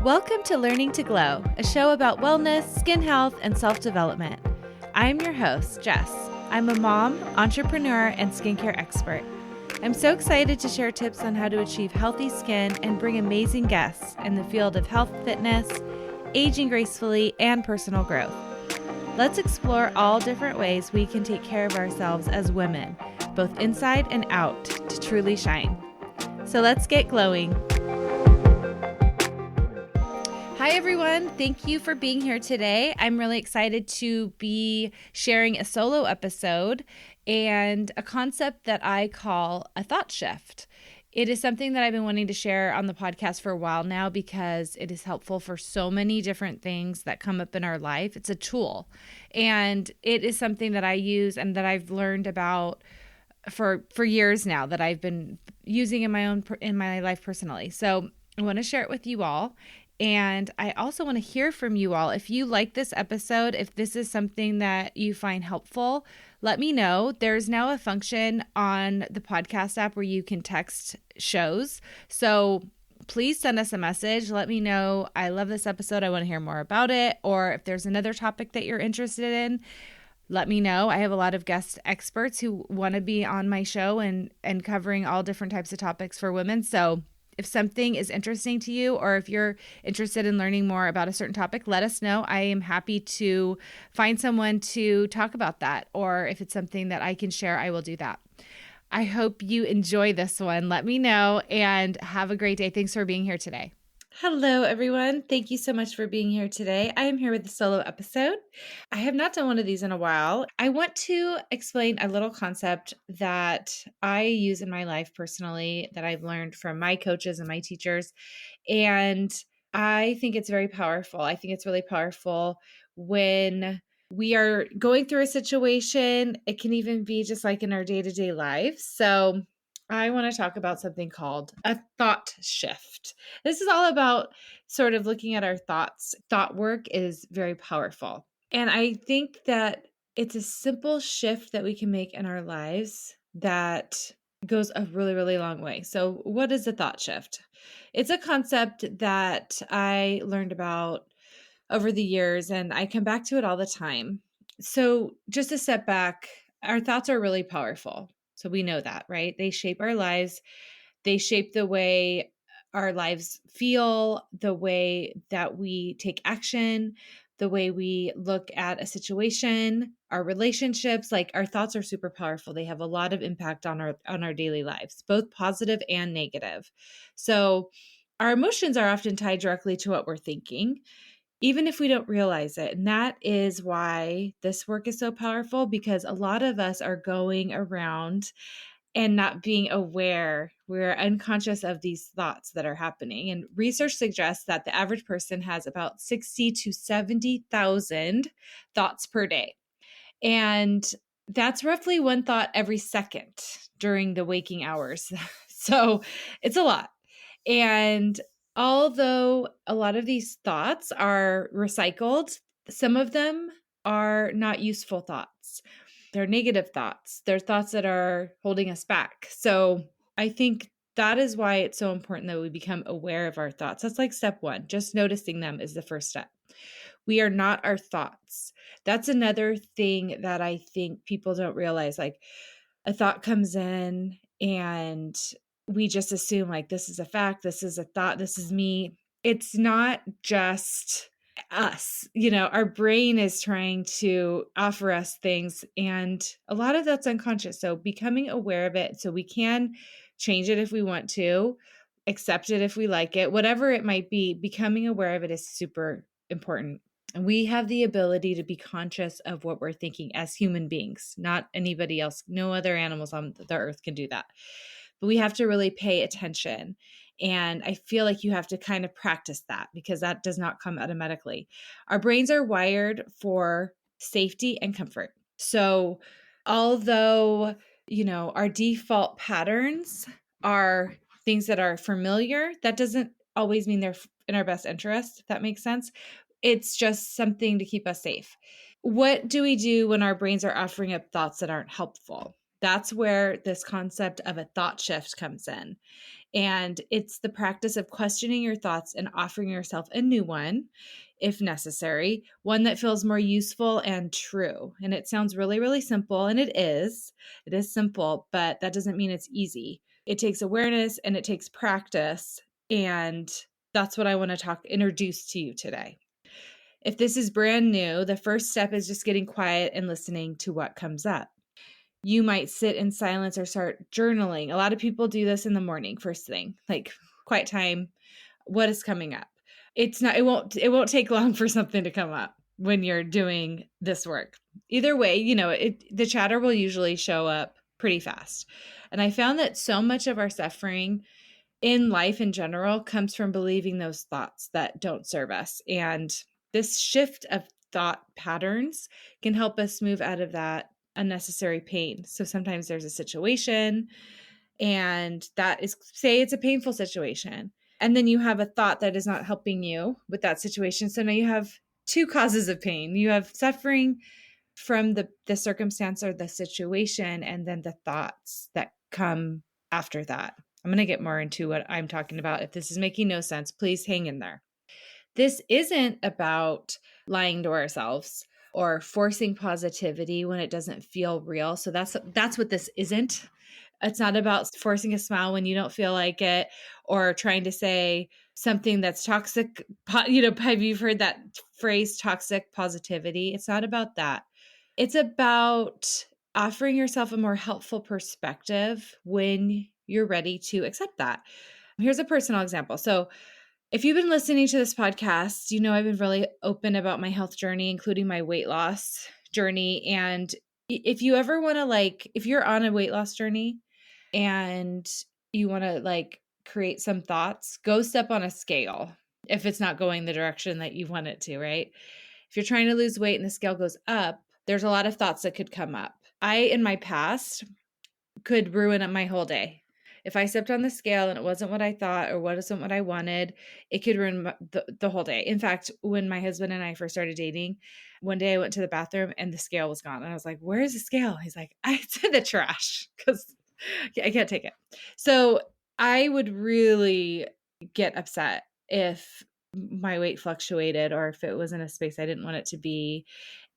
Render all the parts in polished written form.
Welcome to Learning to Glow, a show about wellness, skin health, and self-development. I'm your host, Jess. I'm a mom, entrepreneur, and skincare expert. I'm so excited to share tips on how to achieve healthy skin and bring amazing guests in the field of health, fitness, aging gracefully, and personal growth. Let's explore all different ways we can take care of ourselves as women, both inside and out, to truly shine. So let's get glowing. Hi, everyone. Thank you for being here today. I'm really excited to be sharing a solo episode and a concept that I call a thought shift. It is something that I've been wanting to share on the podcast for a while now because it is helpful for so many different things that come up in our life. It's a tool, and it is something that I use and that I've learned about for years now, that I've been using in my life personally. So I want to share it with you all. And I also want to hear from you all. If you like this episode, if this is something that you find helpful, let me know. There's now a function on the podcast app where you can text shows. So please send us a message. Let me know, I love this episode, I want to hear more about it. Or if there's another topic that you're interested in, let me know. I have a lot of guest experts who want to be on my show and covering all different types of topics for women. So if something is interesting to you, or if you're interested in learning more about a certain topic, let us know. I am happy to find someone to talk about that. Or if it's something that I can share, I will do that. I hope you enjoy this one. Let me know and have a great day. Thanks for being here today. Hello, everyone. Thank you so much for being here today. I am here with a solo episode. I have not done one of these in a while. I want to explain a little concept that I use in my life personally that I've learned from my coaches and my teachers. And I think it's very powerful. I think it's really powerful when we are going through a situation. It can even be just like in our day-to-day lives. So I want to talk about something called a thought shift. This is all about sort of looking at our thoughts. Thought work is very powerful. And I think that it's a simple shift that we can make in our lives that goes a really, really long way. So what is a thought shift? It's a concept that I learned about over the years, and I come back to it all the time. So just a step back, our thoughts are really powerful. So we know that, right? They shape our lives. They shape the way our lives feel, the way that we take action, the way we look at a situation, our relationships. Like, our thoughts are super powerful. They have a lot of impact on our daily lives, both positive and negative. So our emotions are often tied directly to what we're thinking, even if we don't realize it. And that is why this work is so powerful, because a lot of us are going around and not being aware. We're unconscious of these thoughts that are happening. And research suggests that the average person has about 60 to 70,000 thoughts per day. And that's roughly one thought every second during the waking hours. So it's a lot. And although a lot of these thoughts are recycled, some of them are not useful thoughts. They're negative thoughts. They're thoughts that are holding us back. So I think that is why it's so important that we become aware of our thoughts. That's like step one. Just noticing them is the first step. We are not our thoughts. That's another thing that I think people don't realize. Like, a thought comes in and we just assume, like, this is a fact, this is a thought, this is me. It's not just us. Our brain is trying to offer us things, and a lot of that's unconscious. So becoming aware of it so we can change it if we want to, accept it if we like it, whatever it might be, becoming aware of it is super important. And we have the ability to be conscious of what we're thinking as human beings, not anybody else. No other animals on the earth can do that. But we have to really pay attention. And I feel like you have to kind of practice that, because that does not come automatically. Our brains are wired for safety and comfort. So although, our default patterns are things that are familiar, that doesn't always mean they're in our best interest, if that makes sense. It's just something to keep us safe. What do we do when our brains are offering up thoughts that aren't helpful? That's where this concept of a thought shift comes in. And it's the practice of questioning your thoughts and offering yourself a new one, if necessary, one that feels more useful and true. And it sounds really, really simple, and it is. It is simple, but that doesn't mean it's easy. It takes awareness and it takes practice. And that's what I want to introduce to you today. If this is brand new, the first step is just getting quiet and listening to what comes up. You might sit in silence or start journaling. A lot of people do this in the morning, first thing, like quiet time. What is coming up? It won't take long for something to come up when you're doing this work. Either way, the chatter will usually show up pretty fast. And I found that so much of our suffering in life in general comes from believing those thoughts that don't serve us. And this shift of thought patterns can help us move out of that unnecessary pain. So sometimes there's a situation, and that is, say it's a painful situation, and then you have a thought that is not helping you with that situation. So now you have two causes of pain. You have suffering from the circumstance or the situation, and then the thoughts that come after that. I'm going to get more into what I'm talking about. If this is making no sense, please hang in there. This isn't about lying to ourselves or forcing positivity when it doesn't feel real. So that's what this isn't. It's not about forcing a smile when you don't feel like it, or trying to say something that's toxic. Have you heard that phrase, toxic positivity? It's not about that. It's about offering yourself a more helpful perspective when you're ready to accept that. Here's a personal example. So if you've been listening to this podcast, you know I've been really open about my health journey, including my weight loss journey. And if you ever want to, if you're on a weight loss journey and you want to create some thoughts, go step on a scale if it's not going the direction that you want it to, right? If you're trying to lose weight and the scale goes up, there's a lot of thoughts that could come up. In my past, could ruin up my whole day. If I stepped on the scale and it wasn't what I thought or wasn't what I wanted, it could ruin the whole day. In fact, when my husband and I first started dating, one day I went to the bathroom and the scale was gone. And I was like, where's the scale? He's like, it's in the trash because I can't take it. So I would really get upset if my weight fluctuated or if it was in a space I didn't want it to be.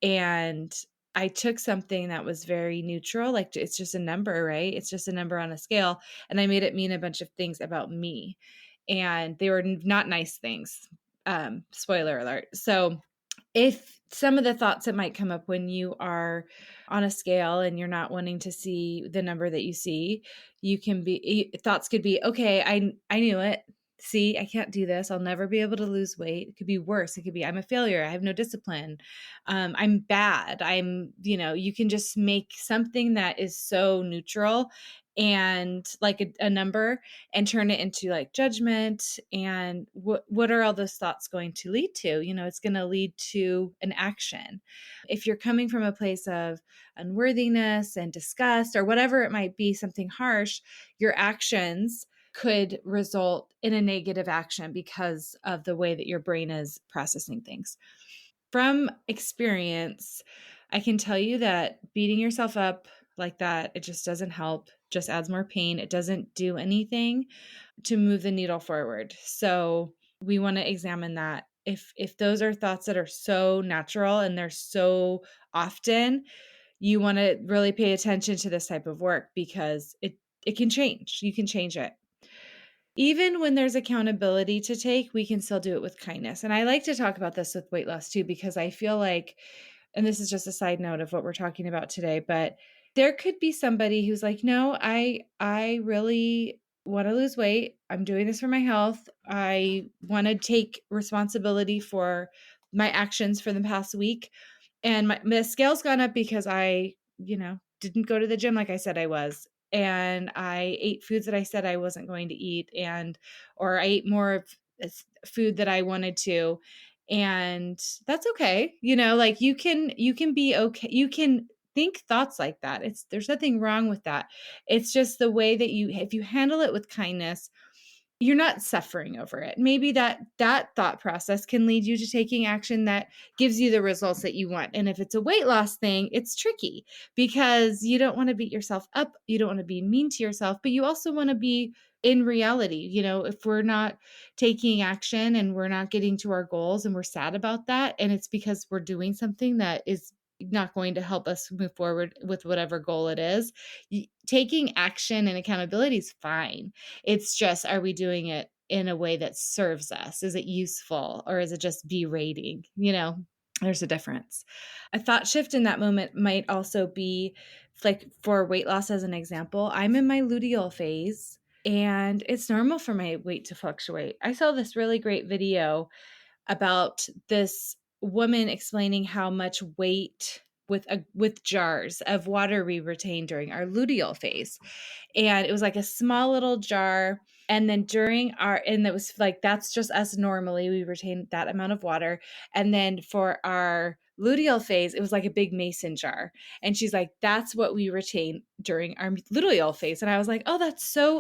And I took something that was very neutral, like it's just a number, right? It's just a number on a scale. And I made it mean a bunch of things about me. And they were not nice things. Spoiler alert. So if some of the thoughts that might come up when you are on a scale and you're not wanting to see the number that you see, thoughts could be, okay, I knew it. See, I can't do this. I'll never be able to lose weight. It could be worse. It could be, I'm a failure. I have no discipline. I'm bad. You can just make something that is so neutral and like a number and turn it into like judgment. And what are all those thoughts going to lead to? It's going to lead to an action. If you're coming from a place of unworthiness and disgust or whatever it might be, something harsh, your actions could result in a negative action because of the way that your brain is processing things. From experience, I can tell you that beating yourself up like that, it just doesn't help, just adds more pain. It doesn't do anything to move the needle forward. So we want to examine that. If those are thoughts that are so natural and they're so often, you want to really pay attention to this type of work because it can change. You can change it. Even when there's accountability to take, we can still do it with kindness. And I like to talk about this with weight loss too, because I feel like, and this is just a side note of what we're talking about today, but there could be somebody who's like, no, I really want to lose weight. I'm doing this for my health. I want to take responsibility for my actions for the past week. And my scale's gone up because I, didn't go to the gym like I said I was. And I ate foods that I said I wasn't going to eat, or I ate more of food that I wanted to. And that's okay. You can be okay. You can think thoughts like that. There's nothing wrong with that. It's just the way that if you handle it with kindness, you're not suffering over it. Maybe that thought process can lead you to taking action that gives you the results that you want. And if it's a weight loss thing, it's tricky because you don't want to beat yourself up. You don't want to be mean to yourself, but you also want to be in reality. If we're not taking action and we're not getting to our goals and we're sad about that, and it's because we're doing something that is not going to help us move forward with whatever goal it is, taking action and accountability is fine. It's just, are we doing it in a way that serves us? Is it useful, or is it just berating? There's a difference. A thought shift in that moment might also be like, for weight loss, as an example, I'm in my luteal phase and it's normal for my weight to fluctuate. I saw this really great video about this woman explaining how much weight with jars of water we retain during our luteal phase. And it was like a small little jar. And then and it was like, that's just us normally, we retain that amount of water. And then for our luteal phase, it was like a big mason jar. And she's like, that's what we retain during our luteal phase. And I was like, oh,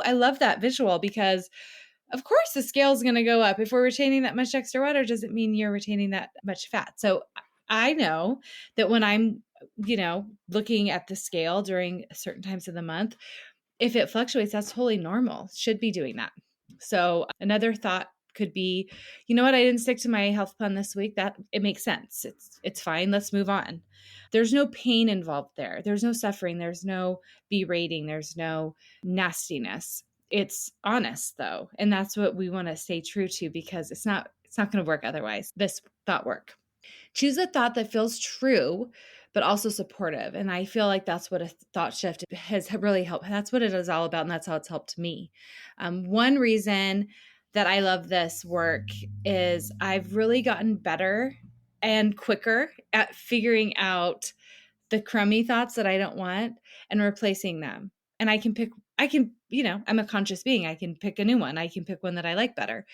I love that visual, because of course the scale is going to go up. If we're retaining that much extra water, doesn't mean you're retaining that much fat. So I know that when I'm, looking at the scale during certain times of the month, if it fluctuates, that's totally normal. Should be doing that. So another thought could be, you know what, I didn't stick to my health plan this week. That it makes sense. It's fine. Let's move on. There's no pain involved there. There's no suffering. There's no berating. There's no nastiness. It's honest though. And that's what we want to stay true to, because it's not going to work otherwise. This thought work. Choose a thought that feels true, but also supportive. And I feel like that's what a thought shift has really helped. That's what it is all about. And that's how it's helped me. One reason that I love this work is I've really gotten better and quicker at figuring out the crummy thoughts that I don't want and replacing them. And I'm a conscious being. I can pick a new one. I can pick one that I like better.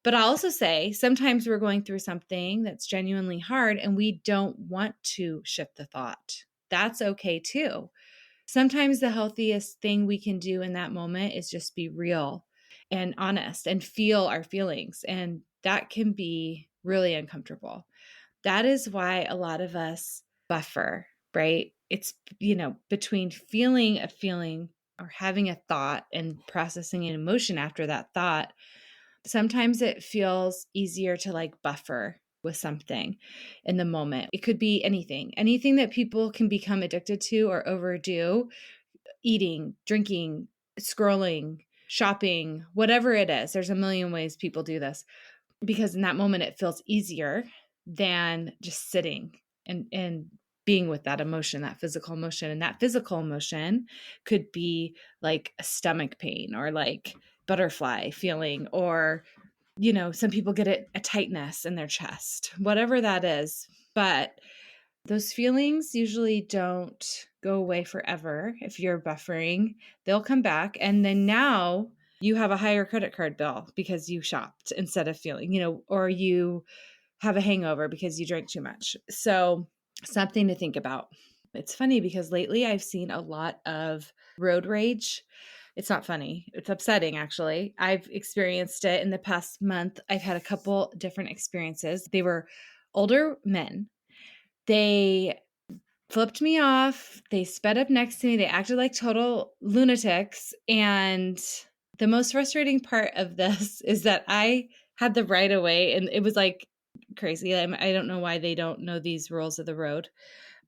But I'll also say sometimes we're going through something that's genuinely hard and we don't want to shift the thought. That's okay too. Sometimes the healthiest thing we can do in that moment is just be real and honest and feel our feelings. And that can be really uncomfortable. That is why a lot of us buffer, right? It's, between feeling a feeling or having a thought and processing an emotion after that thought. Sometimes it feels easier to like buffer with something in the moment. It could be anything that people can become addicted to or overdo: eating, drinking, scrolling, shopping, whatever it is. There's a million ways people do this, because in that moment it feels easier than just sitting and being with that emotion, that physical emotion. And that physical emotion could be like a stomach pain or like butterfly feeling, or, some people get a tightness in their chest, whatever that is. But those feelings usually don't go away forever. If you're buffering, they'll come back. And then now you have a higher credit card bill because you shopped instead of feeling, or you have a hangover because you drank too much. So something to think about. It's funny because lately I've seen a lot of road rage. It's not funny. It's upsetting, actually. I've experienced it in the past month. I've had a couple different experiences. They were older men. They flipped me off. They sped up next to me. They acted like total lunatics. And the most frustrating part of this is that I had the right of way, and it was like crazy. I don't know why they don't know these rules of the road,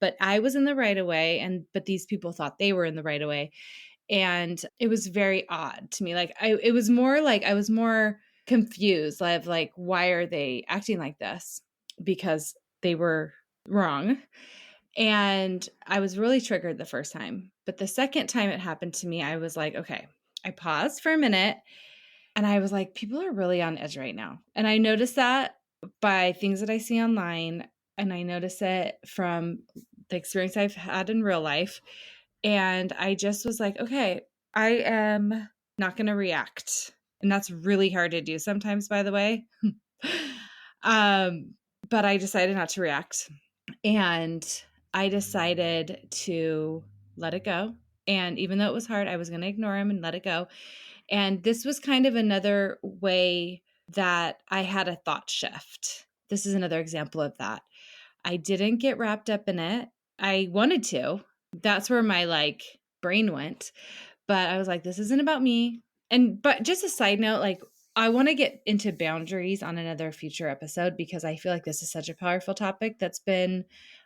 but I was in the right of way, but these people thought they were in the right of way. And it was very odd to me. It was more like I was more confused. Like, why are they acting like this? Because they were wrong. And I was really triggered the first time. But the second time it happened to me, I was like, okay, I paused for a minute and I was like, people are really on edge right now. And I noticed that by things that I see online. And I notice it from the experience I've had in real life. And I just was like, okay, I am not going to react. And that's really hard to do sometimes, by the way. But I decided not to react. And I decided to let it go. And even though it was hard, I was going to ignore him and let it go. And this was kind of another way that I had a thought shift. This is another example of that. I didn't get wrapped up in it. I wanted to. That's where my brain went. But I was like, this isn't about me. But just a side note, I want to get into boundaries on another future episode because I feel like this is such a powerful topic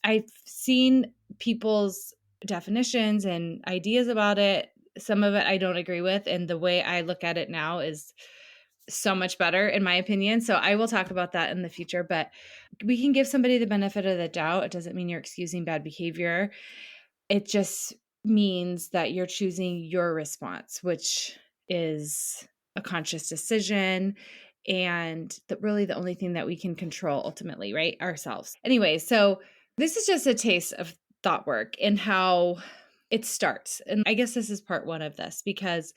I've seen people's definitions and ideas about it. Some of it I don't agree with. And the way I look at it now is so much better, in my opinion. So I will talk about that in the future, but we can give somebody the benefit of the doubt. It doesn't mean you're excusing bad behavior. It just means that you're choosing your response, which is a conscious decision and really the only thing that we can control ultimately, right? Ourselves. Anyway, so this is just a taste of thought work and how it starts. And I guess this is part one of this, because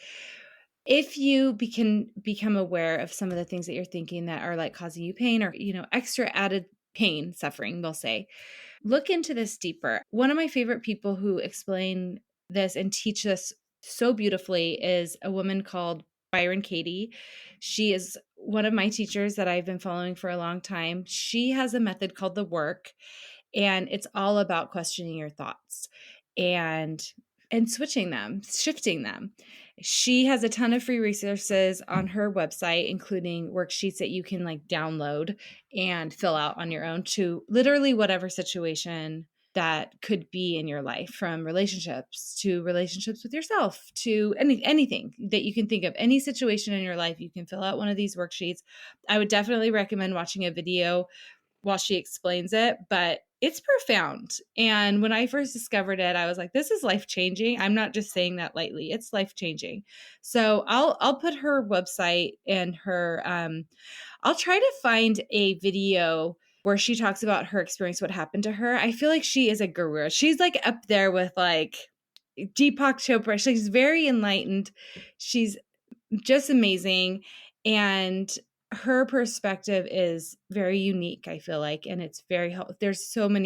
if you can become aware of some of the things that you're thinking that are causing you pain or, extra added pain, suffering, they'll say, look into this deeper. One of my favorite people who explain this and teach this so beautifully is a woman called Byron. She is one of my teachers that I've been following for a long time. She has a method called the work, and it's all about questioning your thoughts and switching them, shifting them. She has a ton of free resources on her website, including worksheets that you can download and fill out on your own to literally whatever situation that could be in your life, from relationships to relationships with yourself to anything that you can think of. Any situation in your life, you can fill out one of these worksheets. I would definitely recommend watching a video while she explains it, but it's profound. And when I first discovered it, I was like, this is life-changing. I'm not just saying that lightly. It's life-changing. So I'll put her website and her, I'll try to find a video where she talks about her experience, what happened to her. I feel like she is a guru. She's up there with Deepak Chopra. She's very enlightened. She's just amazing. And her perspective is very unique, I feel like, and it's very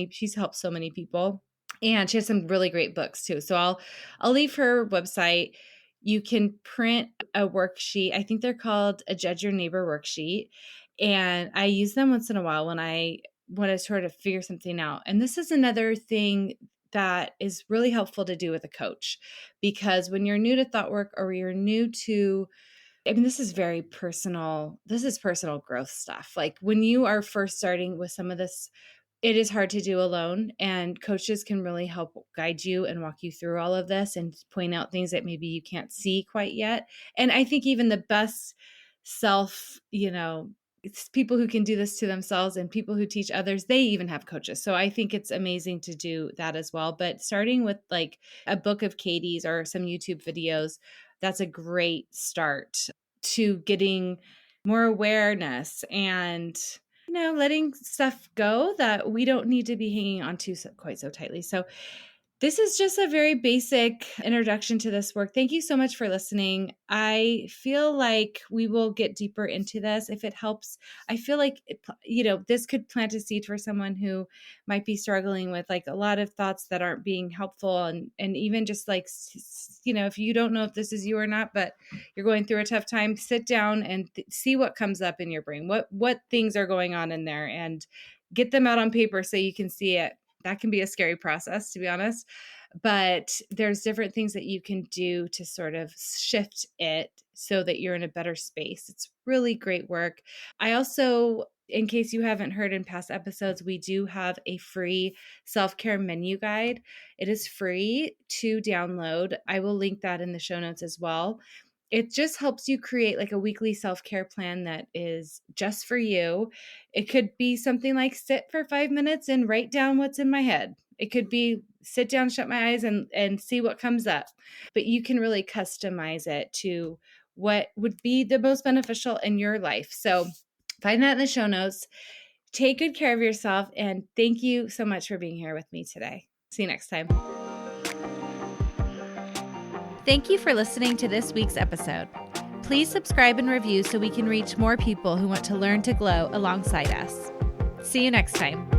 she's helped so many people, and she has some really great books too. So I'll leave her website. You can print a worksheet. I think they're called a Judge Your Neighbor worksheet, and I use them once in a while when I want to sort of figure something out. And this is another thing that is really helpful to do with a coach, because when you're new to thought work or you're new to, this is very personal. This is personal growth stuff. When you are first starting with some of this, it is hard to do alone, and coaches can really help guide you and walk you through all of this and point out things that maybe you can't see quite yet. And I think even the best it's people who can do this to themselves and people who teach others, they even have coaches. So I think it's amazing to do that as well. But starting with a book of Katie's or some YouTube videos, that's a great start to getting more awareness and, letting stuff go that we don't need to be hanging on to quite so tightly. So this is just a very basic introduction to this work. Thank you so much for listening. I feel like we will get deeper into this if it helps. I feel like, this could plant a seed for someone who might be struggling with a lot of thoughts that aren't being helpful. And even just if you don't know if this is you or not, but you're going through a tough time, sit down and see what comes up in your brain. What things are going on in there, and get them out on paper so you can see it. That can be a scary process, to be honest, but there's different things that you can do to sort of shift it so that you're in a better space. It's really great work. I also, in case you haven't heard in past episodes, we do have a free self-care menu guide. It is free to download. I will link that in the show notes as well. It just helps you create a weekly self-care plan that is just for you. It could be something like sit for 5 minutes and write down what's in my head. It could be sit down, shut my eyes, and see what comes up. But you can really customize it to what would be the most beneficial in your life. So find that in the show notes. Take good care of yourself, and thank you so much for being here with me today. See you next time. Thank you for listening to this week's episode. Please subscribe and review so we can reach more people who want to learn to glow alongside us. See you next time.